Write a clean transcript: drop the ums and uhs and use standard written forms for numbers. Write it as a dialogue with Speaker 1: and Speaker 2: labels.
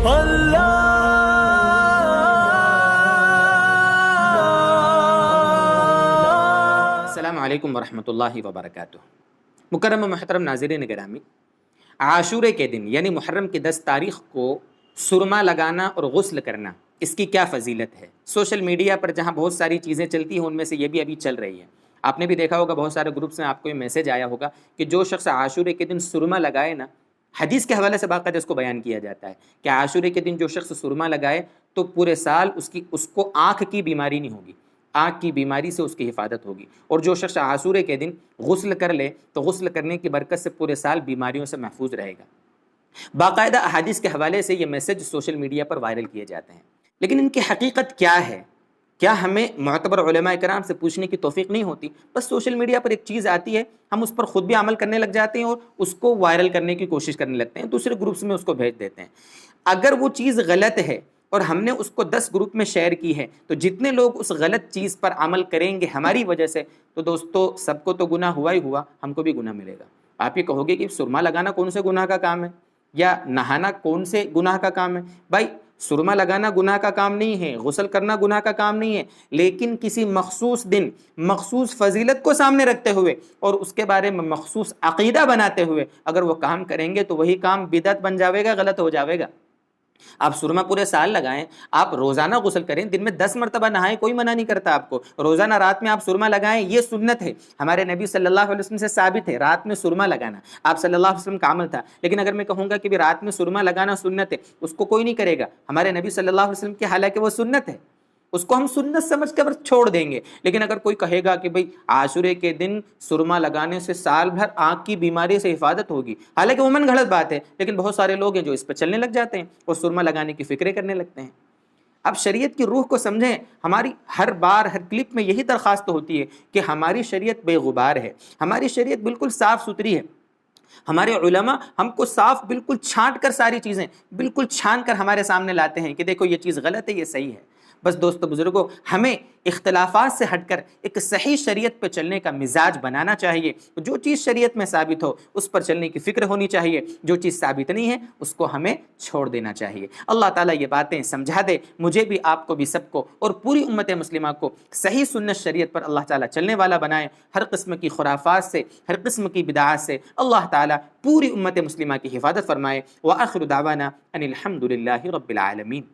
Speaker 1: السلام علیکم ورحمۃ اللہ وبرکاتہ۔ مکرم و محترم ناظرین گرامی، عاشورے کے دن یعنی محرم کی 10 تاریخ کو سرما لگانا اور غسل کرنا، اس کی کیا فضیلت ہے؟ سوشل میڈیا پر جہاں بہت ساری چیزیں چلتی ہیں ان میں سے یہ بھی ابھی چل رہی ہے۔ آپ نے بھی دیکھا ہوگا بہت سارے گروپس میں آپ کو یہ میسیج آیا ہوگا کہ جو شخص عاشورے کے دن سرما لگائے نا، حدیث کے حوالے سے باقاعدہ اس کو بیان کیا جاتا ہے کہ عاشورے کے دن جو شخص سرما لگائے تو پورے سال اس کو آنکھ کی بیماری نہیں ہوگی، آنکھ کی بیماری سے اس کی حفاظت ہوگی، اور جو شخص عاشورے کے دن غسل کر لے تو غسل کرنے کی برکت سے پورے سال بیماریوں سے محفوظ رہے گا۔ باقاعدہ احادیث کے حوالے سے یہ میسج سوشل میڈیا پر وائرل کیے جاتے ہیں، لیکن ان کی حقیقت کیا ہے؟ کیا ہمیں معتبر علماء کرام سے پوچھنے کی توفیق نہیں ہوتی؟ بس سوشل میڈیا پر ایک چیز آتی ہے، ہم اس پر خود بھی عمل کرنے لگ جاتے ہیں اور اس کو وائرل کرنے کی کوشش کرنے لگتے ہیں، دوسرے گروپس میں اس کو بھیج دیتے ہیں۔ اگر وہ چیز غلط ہے اور ہم نے اس کو 10 گروپ میں شیئر کی ہے تو جتنے لوگ اس غلط چیز پر عمل کریں گے ہماری وجہ سے، تو دوستو سب کو تو گناہ ہوا ہی ہوا، ہم کو بھی گناہ ملے گا۔ آپ یہ کہو گے کہ سرما لگانا کون سے گناہ کا کام ہے، یا نہانا کون سے گناہ کا کام ہے؟ بھائی سرما لگانا گناہ کا کام نہیں ہے، غسل کرنا گناہ کا کام نہیں ہے، لیکن کسی مخصوص دن مخصوص فضیلت کو سامنے رکھتے ہوئے اور اس کے بارے میں مخصوص عقیدہ بناتے ہوئے اگر وہ کام کریں گے تو وہی کام بدعت بن جاوے گا، غلط ہو جاوے گا۔ آپ سرما پورے سال لگائیں، آپ روزانہ غسل کریں، دن میں 10 مرتبہ نہائیں، کوئی منع نہیں کرتا آپ کو، روزانہ رات میں آپ سرما لگائیں، یہ سنت ہے، ہمارے نبی صلی اللہ علیہ وسلم سے ثابت ہے رات میں سرما لگانا، آپ صلی اللہ علیہ وسلم کا عمل تھا۔ لیکن اگر میں کہوں گا کہ بھی رات میں سرما لگانا سنت ہے، اس کو کوئی نہیں کرے گا، ہمارے نبی صلی اللہ علیہ وسلم کی، حالانکہ وہ سنت ہے، اس کو ہم سنت سمجھ کر چھوڑ دیں گے۔ لیکن اگر کوئی کہے گا کہ بھئی عاشورے کے دن سرما لگانے سے سال بھر آنکھ کی بیماری سے حفاظت ہوگی، حالانکہ وہ من گھڑت بات ہے، لیکن بہت سارے لوگ ہیں جو اس پہ چلنے لگ جاتے ہیں اور سرما لگانے کی فکریں کرنے لگتے ہیں۔ اب شریعت کی روح کو سمجھیں، ہماری ہر بار ہر کلپ میں یہی درخواست ہوتی ہے کہ ہماری شریعت بے غبار ہے، ہماری شریعت بالکل صاف ستھری ہے، ہمارے علماء ہم کو صاف بالکل چھانٹ کر ساری چیزیں بالکل چھان کر ہمارے سامنے لاتے ہیں کہ دیکھو یہ چیز غلط ہے، یہ صحیح ہے۔ بس دوستو بزرگوں، ہمیں اختلافات سے ہٹ کر ایک صحیح شریعت پہ چلنے کا مزاج بنانا چاہیے، جو چیز شریعت میں ثابت ہو اس پر چلنے کی فکر ہونی چاہیے، جو چیز ثابت نہیں ہے اس کو ہمیں چھوڑ دینا چاہیے۔ اللہ تعالیٰ یہ باتیں سمجھا دے مجھے بھی، آپ کو بھی، سب کو، اور پوری امت مسلمہ کو صحیح سنت شریعت پر اللہ تعالیٰ چلنے والا بنائے، ہر قسم کی خرافات سے، ہر قسم کی بدعات سے اللہ تعالیٰ پوری امت مسلمہ کی حفاظت فرمائے۔ وآخر دعوانا ان الحمد للہ رب العالمین۔